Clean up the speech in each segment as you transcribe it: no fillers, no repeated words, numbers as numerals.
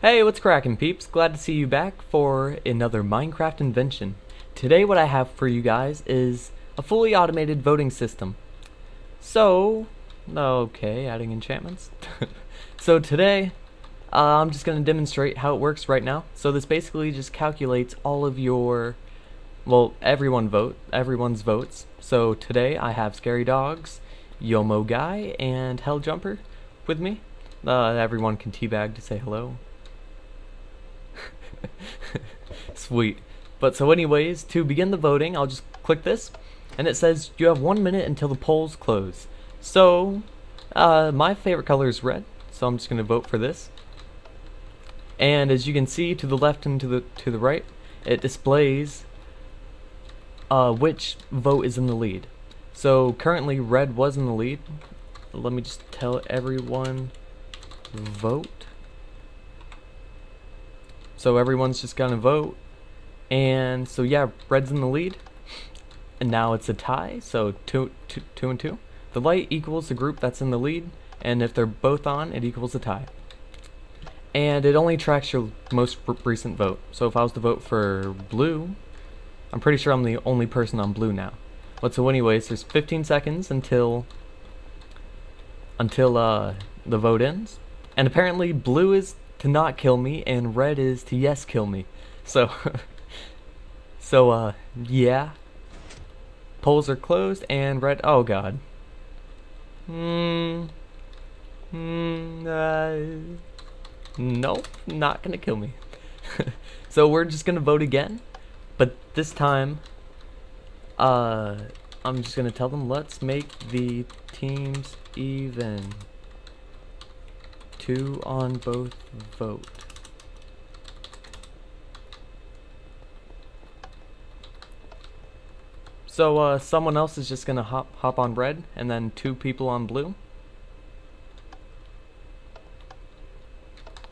Hey, what's crackin', peeps? Glad to see you back for another Minecraft invention. Today what I have for you guys is a fully automated voting system. So, okay, adding enchantments. So today, I'm just going to demonstrate how it works right now. So this basically just calculates all of your, well, everyone's votes. So today I have Scary Dogs, Yomo Guy, and Hell Jumper with me. Everyone can teabag to say hello. Sweet. But so anyways, to begin the voting, I'll just click this, and it says you have 1 minute until the polls close. So, my favorite color is red, so I'm just going to vote for this. And as you can see, to the left and to the right, it displays which vote is in the lead. So currently, red was in the lead. Let me just tell everyone, vote. So everyone's just gonna vote, and so yeah, red's in the lead, and now it's a tie. So two and two. The light equals the group that's in the lead, and if they're both on, it equals a tie. And it only tracks your most recent vote. So if I was to vote for blue, I'm pretty sure I'm the only person on blue now. But so anyways, there's 15 seconds until the vote ends, and apparently blue is to not kill me, and red is to yes kill me. So, yeah. Polls are closed, and red, oh god. Nope, not gonna kill me. So we're just gonna vote again, but this time, I'm just gonna tell them, let's make the teams even. 2 on both vote. So someone else is just gonna hop on red, and then 2 people on blue.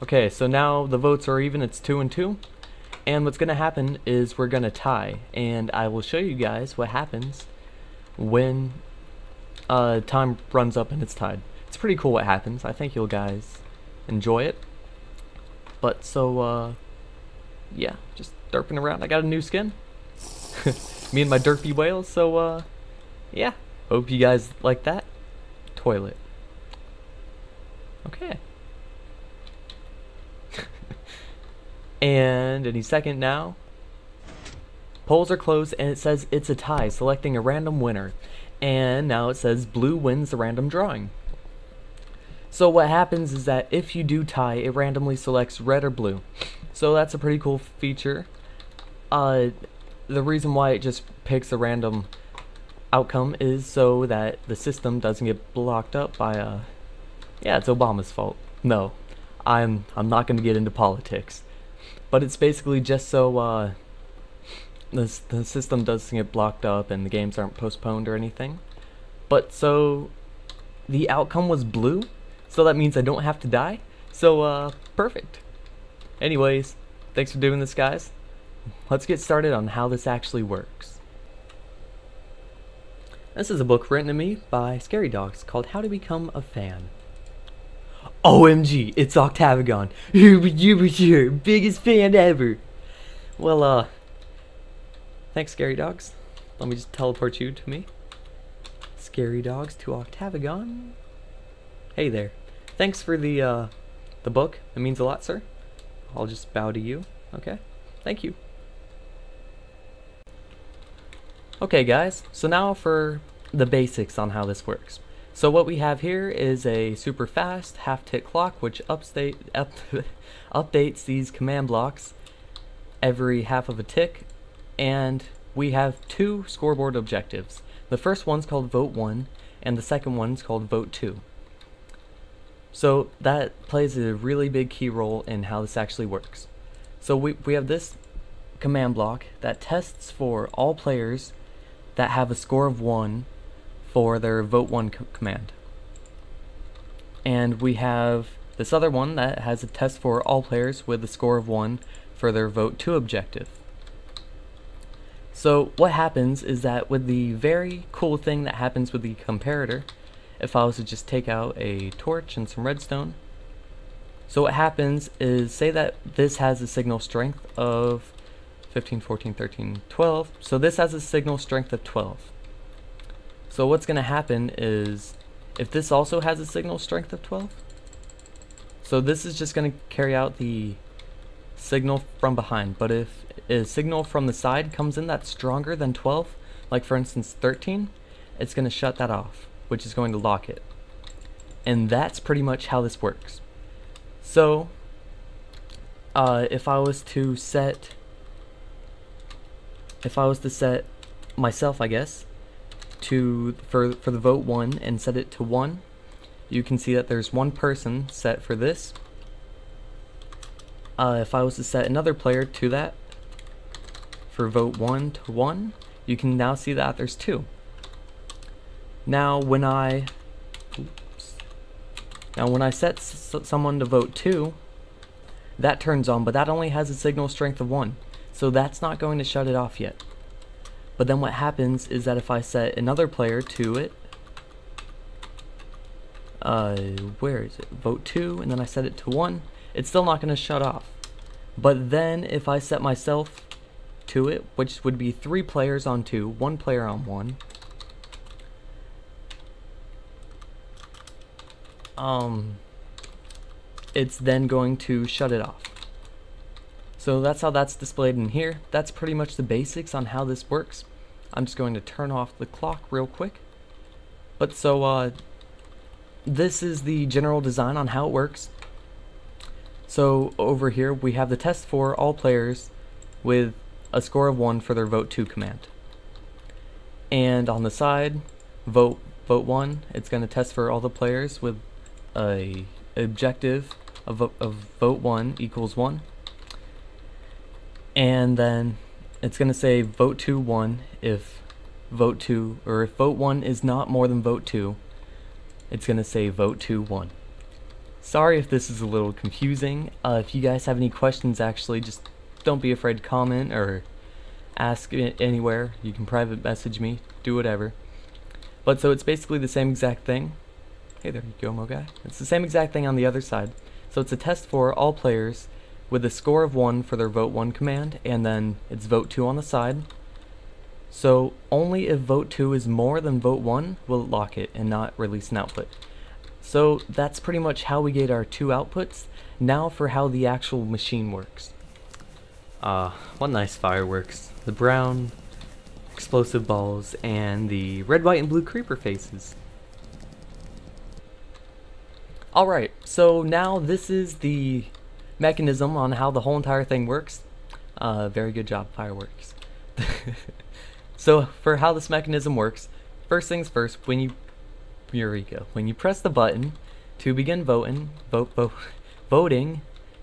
Okay, so now the votes are even. It's 2 and 2, and what's gonna happen is we're gonna tie, and I will show you guys what happens when time runs up and it's tied. It's pretty cool what happens. I think you'll guys enjoy it. But so yeah, just derping around. I got a new skin. Me and my derpy whales. So yeah, hope you guys like that. Toilet. Okay. And any second now. Polls are closed, and it says it's a tie, selecting a random winner. And now it says blue wins the random drawing. So what happens is that if you do tie, it randomly selects red or blue. So that's a pretty cool feature. The reason why it just picks a random outcome is so that the system doesn't get blocked up by yeah, it's Obama's fault. No, I'm not going to get into politics. But it's basically just so the system doesn't get blocked up and the games aren't postponed or anything. But so the outcome was blue. So that means I don't have to die. So, perfect. Anyways, thanks for doing this, guys. Let's get started on how this actually works. This is a book written to me by Scary Dogs called How to Become a Fan. OMG, it's Octavigon. Biggest fan ever. Well, thanks, Scary Dogs. Let me just teleport you to me. Scary Dogs to Octavigon. Hey there. Thanks for the book. It means a lot, sir. I'll just bow to you. Okay. Thank you. Okay, guys. So now for the basics on how this works. So what we have here is a super fast half-tick clock, which updates these command blocks every half of a tick, and we have 2 scoreboard objectives. The first one's called Vote 1, and the second one's called Vote 2. So that plays a really big key role in how this actually works. So we have this command block that tests for all players that have a score of 1 for their Vote 1 command. And we have this other one that has a test for all players with a score of 1 for their Vote 2 objective. So what happens is that with the very cool thing that happens with the comparator, if I was to just take out a torch and some redstone, So what happens is, say that this has a signal strength of 15, 14, 13, 12. So this has a signal strength of 12. So what's going to happen is, if this also has a signal strength of 12, so this is just going to carry out the signal from behind. But if a signal from the side comes in that's stronger than 12, like for instance 13, it's going to shut that off, which is going to lock it. And that's pretty much how this works. So if I was to set myself, I guess, for the vote 1 and set it to 1, you can see that there's one person set for this. If I was to set another player to that for vote 1 to 1, you can now see that there's 2. Now when I set someone to vote 2, that turns on, but that only has a signal strength of 1, so that's not going to shut it off yet. But then what happens is that if I set another player to it, where is it? Vote 2, and then I set it to 1, it's still not going to shut off. But then if I set myself to it, which would be 3 players on 2, 1 player on 1, it's then going to shut it off. So that's how that's displayed in here. That's pretty much the basics on how this works. I'm just going to turn off the clock real quick. But so this is the general design on how it works. So over here we have the test for all players with a score of 1 for their vote 2 command. And on the side, vote 1, it's going to test for all the players with a objective of vote 1 equals 1. And then it's going to say vote 2 1 if vote 2, or if vote 1 is not more than vote 2, it's going to say vote 2 1. Sorry if this is a little confusing. If you guys have any questions, actually, just don't be afraid to comment or ask anywhere. You can private message me, do whatever. But so it's basically the same exact thing. Hey, there you go, Mo Guy. It's the same exact thing on the other side. So it's a test for all players with a score of 1 for their vote 1 command, and then it's vote 2 on the side. So only if vote 2 is more than vote 1 will it lock it and not release an output. So that's pretty much how we get our 2 outputs. Now for how the actual machine works. What nice fireworks. The brown explosive balls and the red, white, and blue creeper faces. Alright, so now this is the mechanism on how the whole entire thing works. Very good job, fireworks. So for how this mechanism works, first things first, when you press the button to begin voting,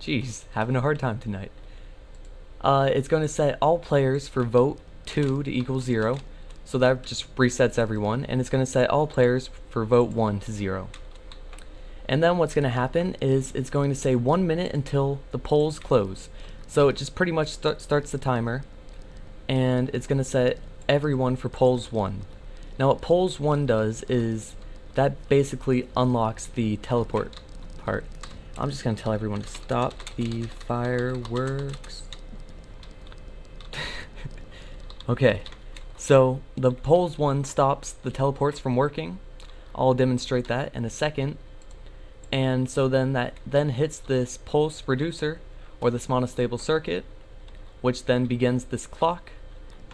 jeez, having a hard time tonight. It's going to set all players for vote 2 to equal 0, so that just resets everyone, and it's going to set all players for vote 1 to 0. And then what's going to happen is it's going to say 1 minute until the polls close. So it just pretty much starts the timer, and it's going to set everyone for polls 1. Now what polls 1 does is that basically unlocks the teleport part. I'm just going to tell everyone to stop the fireworks. Okay, so the polls 1 stops the teleports from working. I'll demonstrate that in a second. And so then that hits this pulse reducer, or this monostable circuit, which then begins this clock.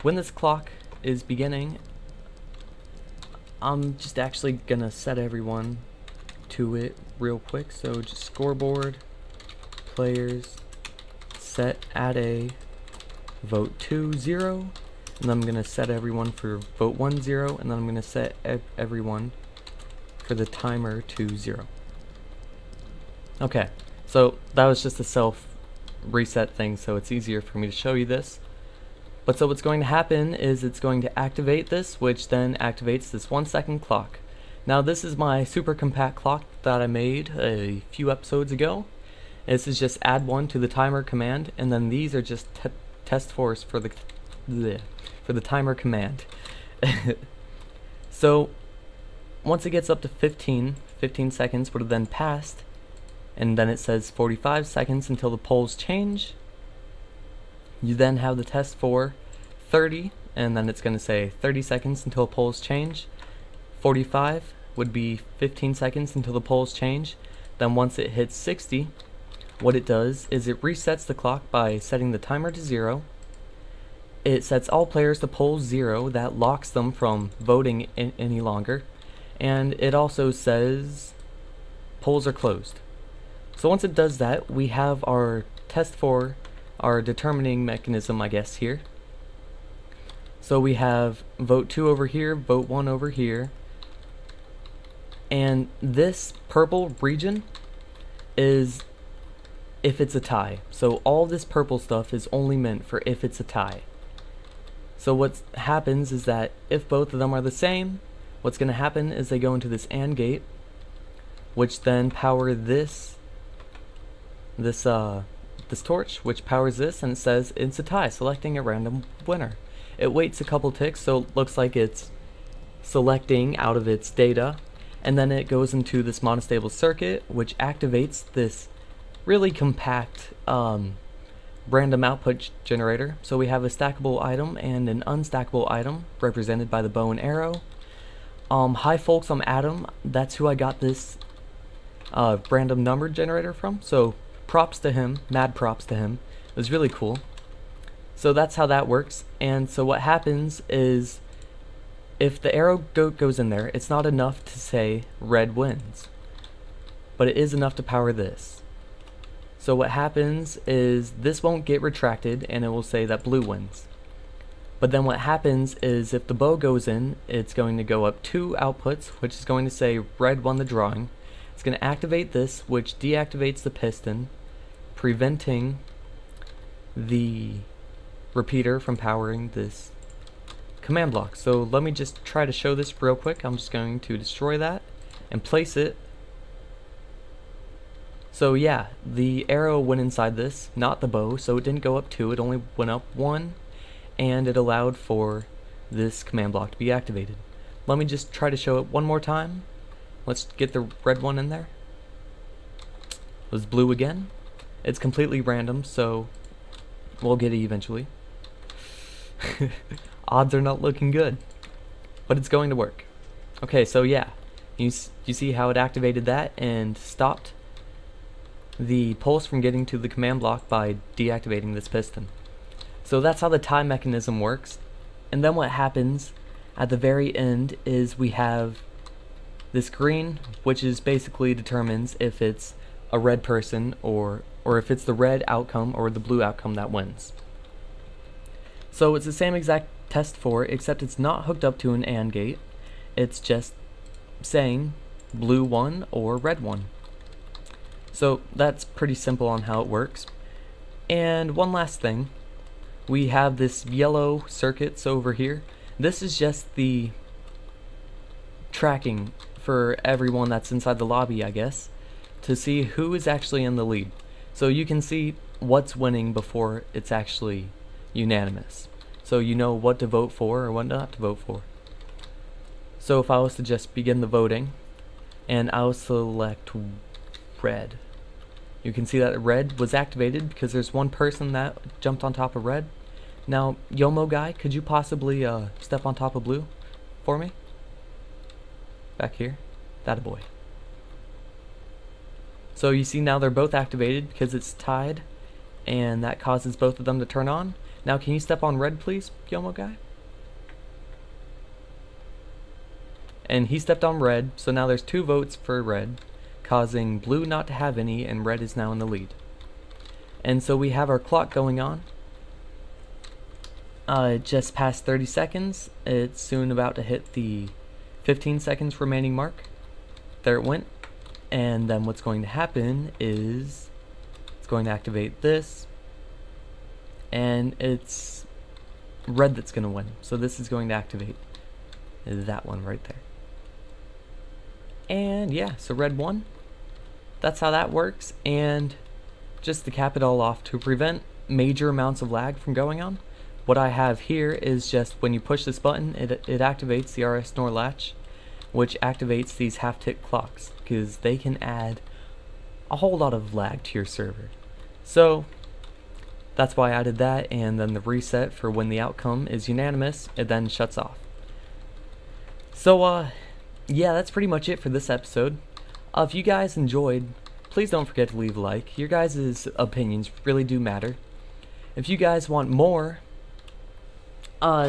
When this clock is beginning, I'm just actually gonna set everyone to it real quick. So just scoreboard, players, set at a vote 2 0, and then I'm gonna set everyone for vote 1 0, and then I'm gonna set everyone for the timer to 0. Okay, so that was just a self reset thing, so it's easier for me to show you this. But so what's going to happen is it's going to activate this, which then activates this 1 second clock. Now this is my super compact clock that I made a few episodes ago. This is just add 1 to the timer command, and then these are just test force for the timer command. So once it gets up to 15 seconds would have then passed, and then it says 45 seconds until the poles change. You then have the test for 30, and then it's going to say 30 seconds until poles change. 45 would be 15 seconds until the poles change. Then once it hits 60, what it does is it resets the clock by setting the timer to 0. It sets all players to pole 0, that locks them from voting any longer. And it also says polls are closed. So once it does that, we have our test for our determining mechanism, I guess, here. So we have vote 2 over here, vote 1 over here. And this purple region is if it's a tie. So all this purple stuff is only meant for if it's a tie. So what happens is that if both of them are the same, what's going to happen is they go into this AND gate, which then power this torch, which powers this, and it says it's a tie, selecting a random winner. It waits a couple ticks, so it looks like it's selecting out of its data, and then it goes into this monostable circuit, which activates this really compact random output generator. So we have a stackable item and an unstackable item represented by the bow and arrow. Hi folks, I'm Adam. That's who I got this random number generator from, so props to him, mad props to him. It was really cool. So that's how that works. And so what happens is if the arrow goes in there, it's not enough to say red wins, but it is enough to power this. So what happens is this won't get retracted and it will say that blue wins. But then what happens is if the bow goes in, it's going to go up 2 outputs, which is going to say red won the drawing. It's going to activate this, which deactivates the piston, preventing the repeater from powering this command block. So let me just try to show this real quick. I'm just going to destroy that and place it. So yeah, the arrow went inside this, not the bow, so it didn't go up 2, it only went up 1, and it allowed for this command block to be activated. Let me just try to show it one more time. Let's get the red one in there. It was blue again. It's completely random, so we'll get it eventually. Odds are not looking good, but it's going to work. Okay, so yeah, you see how it activated that and stopped the pulse from getting to the command block by deactivating this piston. So that's how the tie mechanism works. And then what happens at the very end is we have this green, which is basically determines if it's a red person or if it's the red outcome or the blue outcome that wins. So it's the same exact test for, except it's not hooked up to an AND gate. It's just saying blue won or red won. So that's pretty simple on how it works. And one last thing, we have this yellow circuits over here. This is just the tracking for everyone that's inside the lobby, I guess, to see who is actually in the lead. So you can see what's winning before it's actually unanimous. So you know what to vote for or what not to vote for. So if I was to just begin the voting, and I'll select red, you can see that red was activated because there's one person that jumped on top of red. Now, Yomo guy, could you possibly step on top of blue for me? Back here. That a boy. So you see now they're both activated because it's tied, and that causes both of them to turn on. Now can you step on red please, Yomo guy? And he stepped on red, so now there's 2 votes for red, causing blue not to have any, and red is now in the lead. And so we have our clock going on. It just passed 30 seconds. It's soon about to hit the 15 seconds remaining mark. There it went. And then what's going to happen is it's going to activate this, and it's red that's going to win. So this is going to activate that one right there. And yeah, so red won. That's how that works. And just to cap it all off, to prevent major amounts of lag from going on, what I have here is just when you push this button, it activates the RS NOR latch, which activates these half-tick clocks, because they can add a whole lot of lag to your server. So that's why I did that, and then the reset for when the outcome is unanimous, it then shuts off. So yeah, that's pretty much it for this episode. If you guys enjoyed, please don't forget to leave a like. Your guys' opinions really do matter. If you guys want more,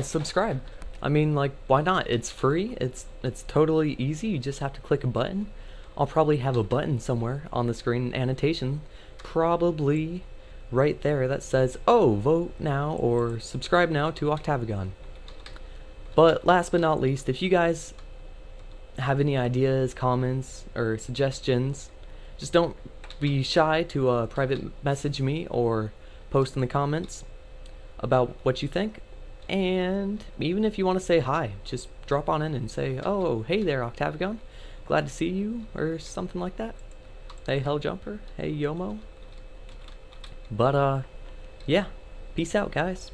subscribe. I mean, like, why not? It's free. It's totally easy. You just have to click a button. I'll probably have a button somewhere on the screen, annotation, probably right there, that says, oh, vote now or subscribe now to Octavigon. But last but not least, if you guys have any ideas, comments, or suggestions, just don't be shy to private message me or post in the comments about what you think. And even if you want to say hi, just drop on in and say, oh, hey there, Octavigon, glad to see you, or something like that. Hey, Helljumper, hey, Yomo. But yeah, peace out, guys.